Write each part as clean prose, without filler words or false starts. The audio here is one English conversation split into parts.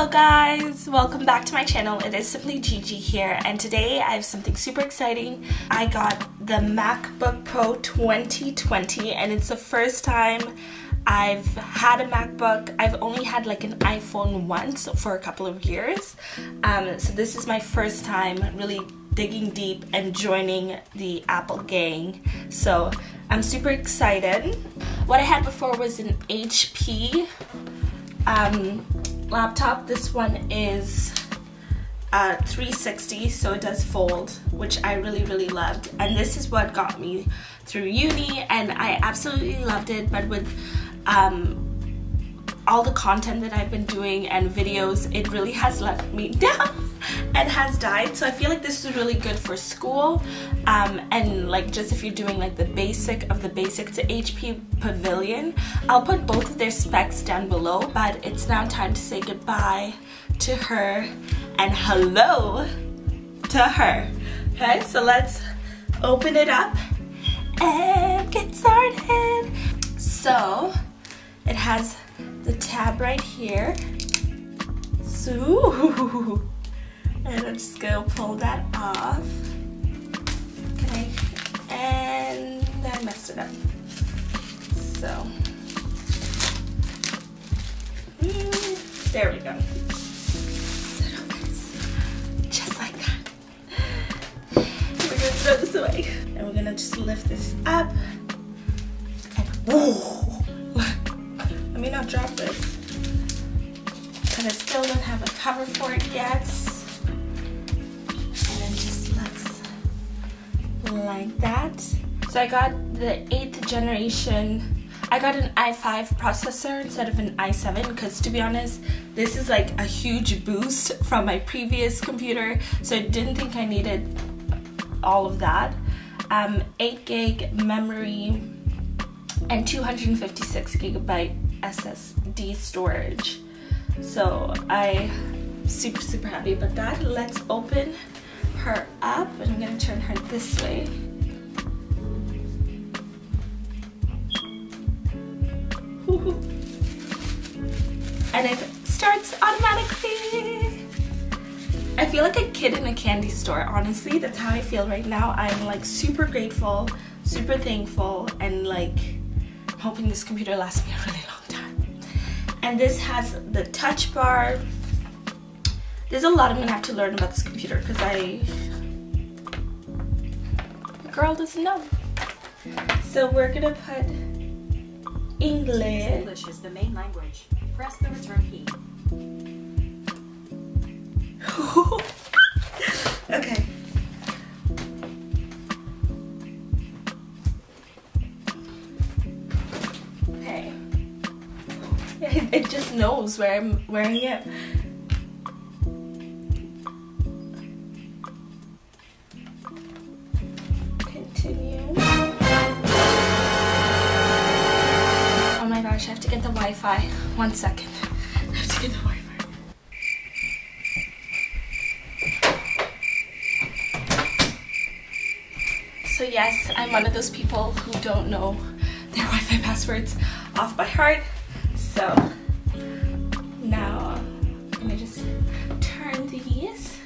Hello guys, welcome back to my channel. It is Simply Gigi here, and today I have something super exciting. I got the MacBook Pro 2020 and it's the first time I've had a MacBook. I've only had like an iPhone once for a couple of years, so this is my first time really digging deep and joining the Apple gang, so I'm super excited. What I had before was an HP laptop. This one is 360, so it does fold, which I really loved, and this is what got me through uni, and I absolutely loved it. But with all the content that I've been doing and videos, it really has let me down and has died. So I feel like this is really good for school, and like just if you're doing like the basic of the basics. To HP Pavilion. I'll put both of their specs down below, but it's now time to say goodbye to her and hello to her. Okay, so let's open it up and get started. So it has the tab right here. So, and I'm just gonna pull that off. Okay, and I messed it up. So, there we go. So it opens just like that. We're gonna throw this away, and we're gonna just lift this up. And whoa! Let me not drop this, but I still don't have a cover for it yet. And it just looks like that. So I got the 8th generation. I got an i5 processor instead of an i7 because, to be honest, this is like a huge boost from my previous computer, so I didn't think I needed all of that. 8 gig memory and 256 gigabyte SSD storage. So I'm super happy about that. Let's open her up, and I'm gonna turn her this way. And it starts automatically. I feel like a kid in a candy store, honestly. That's how I feel right now. I'm like super grateful, super thankful, and like hoping this computer lasts me a really long time. And this has the touch bar. There's a lot I'm gonna have to learn about this computer because the girl doesn't know. So we're gonna put English. English is the main language. Press the return key. Okay. Okay. It just knows where I'm wearing it. Continue. Oh my gosh, I have to get the Wi-Fi. 1 second. I have to get the Wi-Fi. So yes, I'm one of those people who don't know their Wi-Fi passwords off by heart. So now let me just turn these.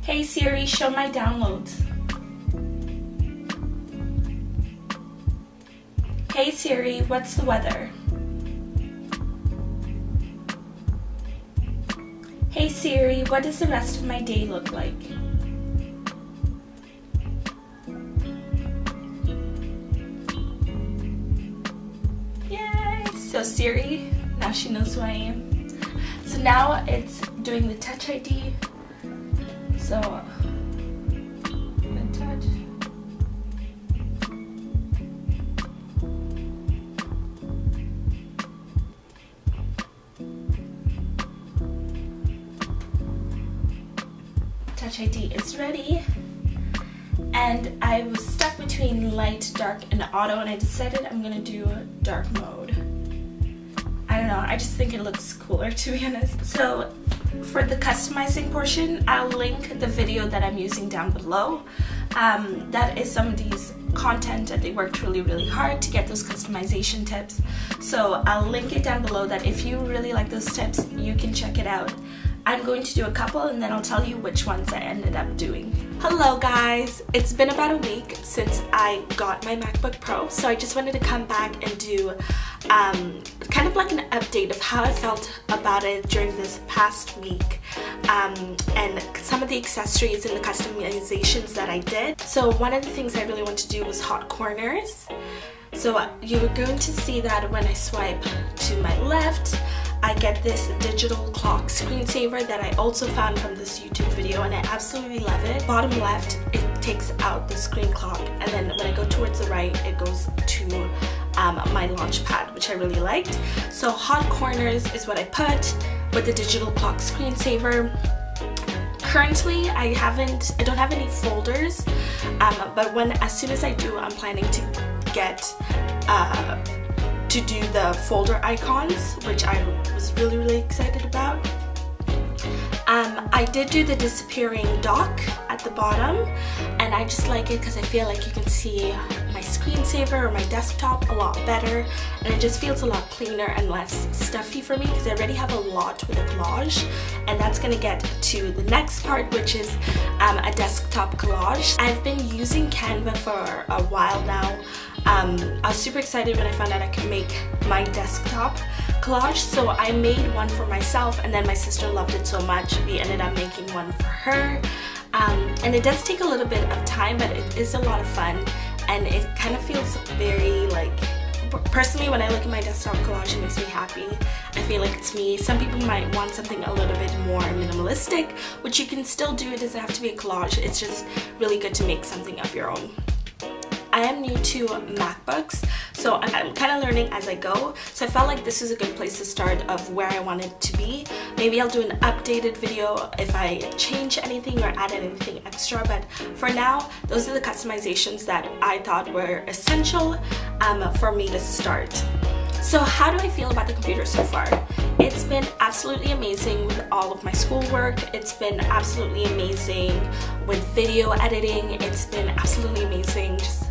Hey Siri, show my downloads. Hey Siri, what's the weather? Hey Siri, what does the rest of my day look like? Yay! So Siri, now she knows who I am. So now it's doing the Touch ID. So, touch. Touch Touch ID is ready. And I was stuck between light, dark, and auto, and I decided I'm gonna do dark mode. I don't know, I just think it looks cooler, to be honest. So for the customizing portion, I'll link the video that I'm using down below. That is somebody's content and they worked really hard to get those customization tips. So I'll link it down below that if you really like those tips, you can check it out. I'm going to do a couple and then I'll tell you which ones I ended up doing. Hello guys! It's been about a week since I got my MacBook Pro, so I just wanted to come back and do kind of like an update of how I felt about it during this past week, and some of the accessories and the customizations that I did. So one of the things I really wanted to do was hot corners. So you're going to see that when I swipe to my left, I get this digital clock screensaver that I also found from this YouTube video, and I absolutely love it. Bottom left, it takes out the screen clock, and then when I go towards the right, it goes to my launch pad, which I really liked. So hot corners is what I put with the digital clock screensaver. Currently, I don't have any folders, but as soon as I do, I'm planning to get to do the folder icons, which I was really excited about. I did do the disappearing dock at the bottom, and I just like it because I feel like you can see my screensaver or my desktop a lot better, and it just feels a lot cleaner and less stuffy for me because I already have a lot with a collage, and that's going to get to the next part, which is a desktop collage. I've been using Canva for a while now. I was super excited when I found out I could make my desktop collage, so I made one for myself, and then my sister loved it so much we ended up making one for her. And it does take a little bit of time, but it is a lot of fun, and it kind of feels very like, personally when I look at my desktop collage, it makes me happy. I feel like it's me. Some people might want something a little bit more minimalistic, which you can still do. It doesn't have to be a collage. It's just really good to make something of your own. I am new to MacBooks, so I'm kind of learning as I go, so I felt like this is a good place to start of where I want it to be. Maybe I'll do an updated video if I change anything or add anything extra, but for now, those are the customizations that I thought were essential for me to start. So how do I feel about the computer so far? It's been absolutely amazing with all of my schoolwork. It's been absolutely amazing with video editing. It's been absolutely amazing just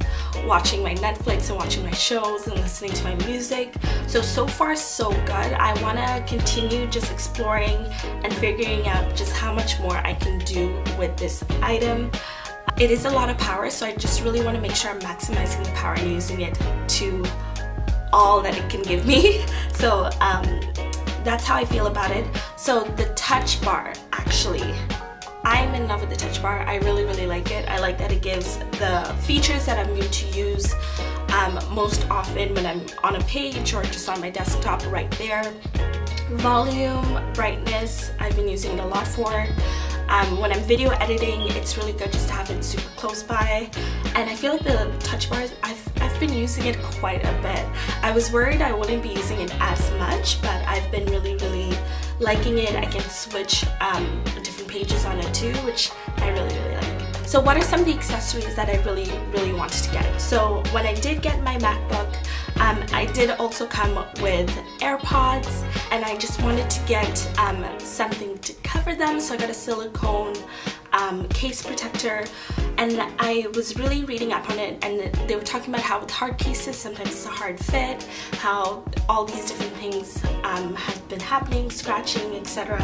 watching my Netflix and watching my shows and listening to my music. So far so good. I want to continue just exploring and figuring out just how much more I can do with this item. It is a lot of power, so I just really want to make sure I'm maximizing the power and using it to all that it can give me. So that's how I feel about it. So the touch bar, actually, I'm in love with the touch bar. I really like it. I like that it gives the features that I'm new to use most often when I'm on a page or just on my desktop right there. Volume, brightness, I've been using it a lot for. When I'm video editing, it's really good just to have it super close by. And I feel like the touch bars, I've been using it quite a bit. I was worried I wouldn't be using it as much, but I've been really liking it. I can switch different pages on it too, which I really like. So what are some of the accessories that I really wanted to get? So when I did get my MacBook, I did also come with AirPods, and I just wanted to get something to cover them, so I got a silicone case protector, and I was really reading up on it, and they were talking about how with hard cases sometimes it's a hard fit, how all these different things have been happening, scratching, etc.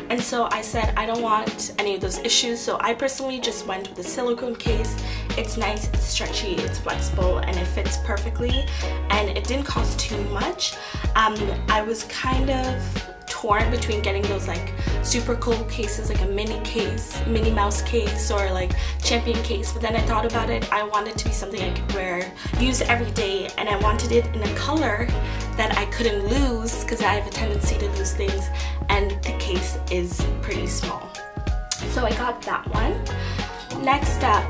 And so I said I don't want any of those issues, so I personally just went with a silicone case. It's nice, it's stretchy, it's flexible, and it fits perfectly, and it didn't cost too much. I was kind of torn between getting those like super cool cases, like a Minnie Mouse case, or like Champion case, but then I thought about it. I wanted to be something I could use every day, and I wanted it in a color that I couldn't lose because I have a tendency to lose things, and the case is pretty small. So I got that one. Next up,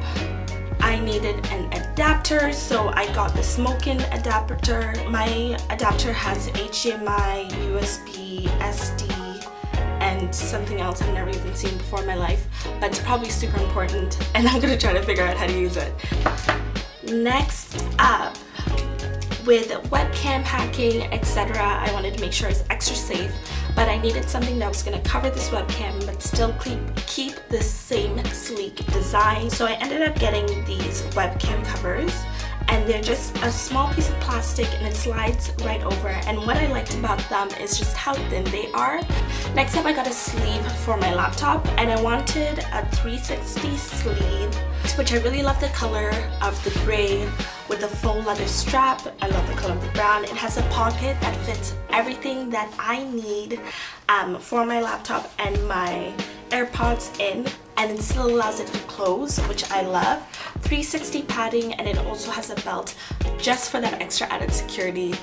I needed an adapter, so I got the Smokin adapter. My adapter has HDMI, USB, SD, and and something else I've never even seen before in my life, but it's probably super important and I'm gonna try to figure out how to use it. Next up, with webcam packing, etc., I wanted to make sure it's extra safe, but I needed something that was going to cover this webcam but still keep the same sleek design. So I ended up getting these webcam covers, and they're just a small piece of plastic and it slides right over, and what I liked about them is just how thin they are. Next up, I got a sleeve for my laptop, and I wanted a 360 sleeve, which I really love the color of the gray with the faux leather strap. I love the color of the brown. It has a pocket that fits everything that I need for my laptop and my AirPods in, and it still allows it to close, which I love. 360 padding, and it also has a belt just for that extra added security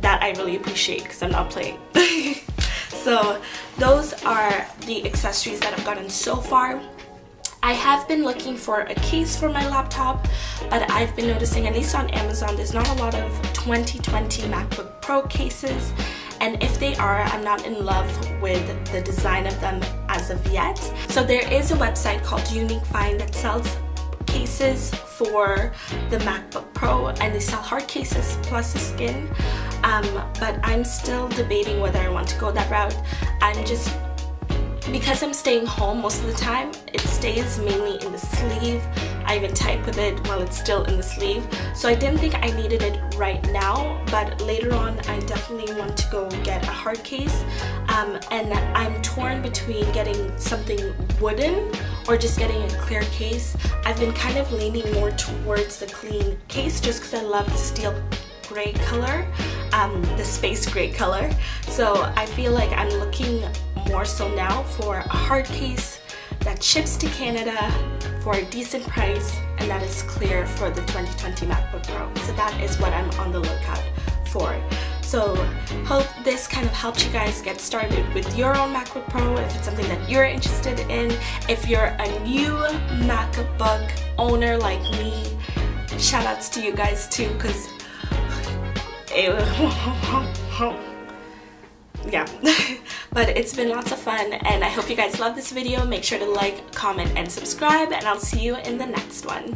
that I really appreciate because I'm not playing. So those are the accessories that I've gotten so far. I have been looking for a case for my laptop, but I've been noticing, at least on Amazon, there's not a lot of 2020 MacBook Pro cases, and if they are, I'm not in love with the design of them as of yet. So there is a website called Unique Find that sells cases for the MacBook Pro, and they sell hard cases plus the skin, but I'm still debating whether I want to go that route. Because I'm staying home most of the time, it stays mainly in the sleeve. I even type with it while it's still in the sleeve. So I didn't think I needed it right now, but later on I definitely want to go get a hard case. And I'm torn between getting something wooden or just getting a clear case. I've been kind of leaning more towards the clean case just because I love the steel gray color, the space gray color. So I feel like I'm looking more so now for a hard case that ships to Canada for a decent price and that is clear for the 2020 MacBook Pro. So that is what I'm on the lookout for. So hope this kind of helped you guys get started with your own MacBook Pro if it's something that you're interested in. If you're a new MacBook owner like me, shout outs to you guys too, because yeah. But it's been lots of fun, and I hope you guys love this video. Make sure to like, comment, and subscribe, and I'll see you in the next one.